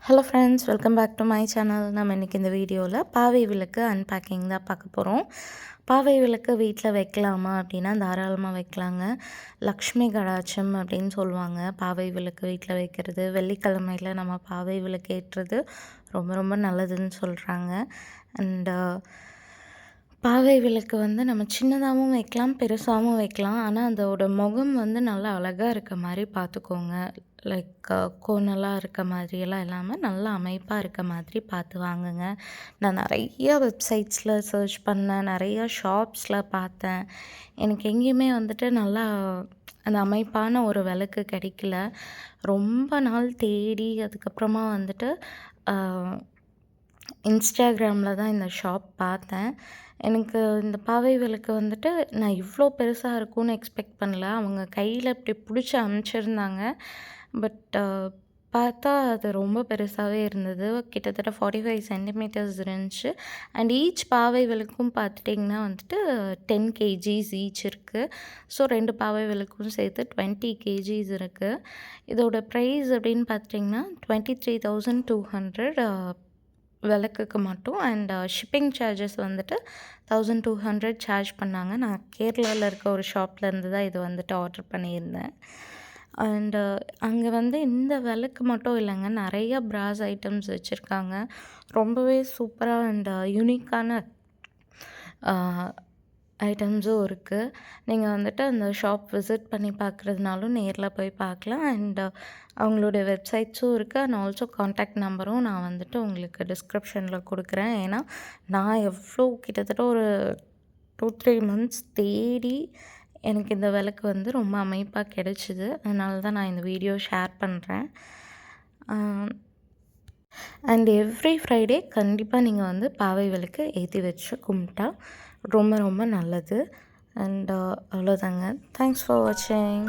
Hello friends, welcome back to my channel. நம்ம இன்றைக்கி இந்த வீடியோவில் பாவை விளக்கு அன்பேக்கிங் தான் பார்க்க போகிறோம். பாவை விளக்கு வீட்டில் வைக்கலாமா அப்படின்னா தாராளமாக வைக்கலாங்க. லக்ஷ்மி கடாட்சம் அப்படின்னு சொல்லுவாங்க. பாவை விளக்கு வீட்டில் வைக்கிறது, வெள்ளிக்கிழமையில் நம்ம பாவை விளக்கு ஏற்றுறது ரொம்ப ரொம்ப நல்லதுன்னு சொல்கிறாங்க. அண்டு பாவை விளக்கு நம்ம சின்னதாகவும் வைக்கலாம், பெருசாகவும் வைக்கலாம். ஆனால் அதோட முகம் நல்லா அழகாக இருக்க மாதிரி பார்த்துக்கோங்க. லைக் கோணலாக இருக்க மாதிரியெல்லாம் இல்லாமல் நல்லா அமைப்பாக இருக்க மாதிரி பார்த்து வாங்குங்க. நான் நிறைய வெப்சைட்ஸில் சர்ச் பண்ணேன், நிறைய ஷாப்ஸில் பார்த்தேன். எனக்கு எங்கேயுமே நல்லா அந்த அமைப்பான ஒரு விளக்கு கிடைக்கல. ரொம்ப நாள் தேடி அதுக்கப்புறமா இன்ஸ்டாகிராமில் தான் இந்த ஷாப் பார்த்தேன். எனக்கு இந்த பாவை விளக்கு நான் இவ்வளோ பெருசாக இருக்கும்னு எக்ஸ்பெக்ட் பண்ணல. அவங்க கையில் இப்படி பிடிச்சி அமுச்சிருந்தாங்க. பட் பார்த்தா அது ரொம்ப பெருசாகவே இருந்தது. கிட்டத்தட்ட 45 சென்டிமீட்டர்ஸ் இருந்துச்சு. அண்ட் ஈச் பாவை விளக்கும் பார்த்துட்டிங்கன்னா 10 கேஜிஸ் ஈச் இருக்குது. ஸோ 2 பாவை விளக்கும் சேர்த்து 20 கேஜிஸ் இருக்குது. இதோட ப்ரைஸ் அப்படின்னு பார்த்துட்டிங்கன்னா 23,200 விளக்குக்கு மட்டும். அண்ட் ஷிப்பிங் சார்ஜஸ் 1,200 சார்ஜ் பண்ணாங்க. நான் கேரளாவில் இருக்க ஒரு ஷாப்லேருந்து தான் இது ஆர்டர் பண்ணியிருந்தேன். அண்டு அங்கே இந்த விளக்கு மட்டும் இல்லைங்க, நிறைய பிராஸ் ஐட்டம்ஸ் வச்சுருக்காங்க. ரொம்பவே சூப்பராக அண்ட் யூனிக்கான ஐட்டம்ஸும் இருக்குது. நீங்கள் அந்த ஷாப் விசிட் பண்ணி பார்க்குறதுனாலும் நேரில் போய் பார்க்கலாம். அண்ட் அவங்களுடைய வெப்சைட்ஸும் இருக்குது. அண்ட் ஆல்சோ கான்டாக்ட் நம்பரும் நான் உங்களுக்கு டிஸ்கிரிப்ஷனில் கொடுக்குறேன். ஏன்னா நான் கிட்டத்தட்ட ஒரு 2-3 மந்த்ஸ் தேடி எனக்கு இந்த விளக்கு ரொம்ப அமைப்பாக கிடச்சிது. அதனால தான் நான் இந்த வீடியோ ஷேர் பண்ணுறேன். அண்ட் எவ்ரி ஃப்ரைடே கண்டிப்பாக நீங்கள் பாவை விளக்கு ஏற்றி வச்சு கும்பிட்டா ரொம்ப ரொம்ப நல்லது. அண்ட் அவ்வளோதாங்க. தேங்க்ஸ் ஃபார் வாட்சிங்.